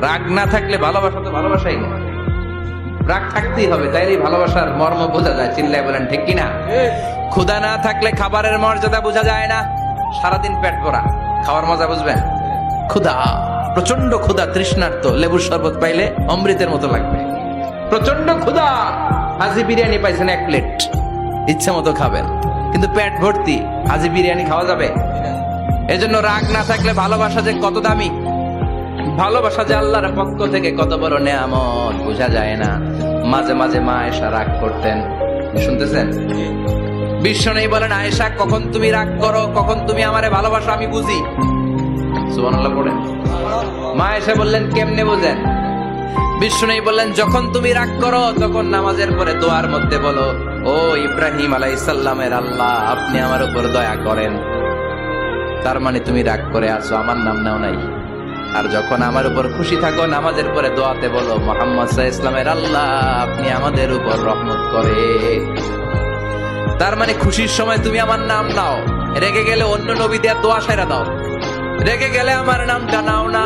রাগ না থাকলে ভালোবাসা তো ভালোবাসাই না, রাগ থাকতেই হবে, তাইলেই ভালোবাসার মর্ম বোঝা যায়। চিল্লায় বলেন ঠিক কিনা? ক্ষুধা না থাকলে খাবারের মর্যাদা বোঝা যায় না। সারাদিন পেট ভরা, খাওয়ার মজা বুঝবেন? ক্ষুধা, প্রচন্ড ক্ষুধা, তৃষ্ণার্ত, লেবুর শরবত পাইলে অমৃতের মতো লাগবে। প্রচন্ড ক্ষুধা, হাজি বিরিয়ানি পাইছেন 1 প্লেট, ইচ্ছে মতো খাবেন, কিন্তু পেট ভর্তি, হাজি বিরিয়ানি খাওয়া যাবে? এজন্য রাগ না থাকলে ভালোবাসা যে কত দামি, ভালোবাসা যে আল্লাহর পক্ষ থেকে কত বড় নেয়ামত বোঝা যায় না। মাঝে মাঝে মা আয়েশা রাগ করতেন, শুনতেছেন? বিশ্বনবী বলেন, আয়েশা কখন তুমি রাগ করো, কখন তুমি আমারে ভালোবাসো আমি বুঝি। সুবহানাল্লাহ পড়েন। মা আয়েশা বললেন, কেমনে বুঝেন? বিশ্বনবী বললেন, যখন তুমি রাগ করো তখন নামাজের পরে দোয়ার মধ্যে বলো, ও ইব্রাহিম আলাইহিস সালামের আল্লাহ, আপনি আমার উপর দয়া করেন। তার মানে তুমি রাগ করে আছো, আমার নাম নাও নাই। আর যখন আমার উপর খুশি থাকো, নামাজের পরে দোয়াতে বলো, মুহাম্মদ সাল্লাল্লাহু আলাইহি ওয়াসাল্লামের আল্লাহ, আপনি আমাদের উপর রহমত করে। তার মানে খুশির সময় তুমি আমার নাম নাও, রেগে গেলে অন্য নবী দেয়া দোয়া সেরা দাও, রেগে গেলে আমার নামটা নাও না।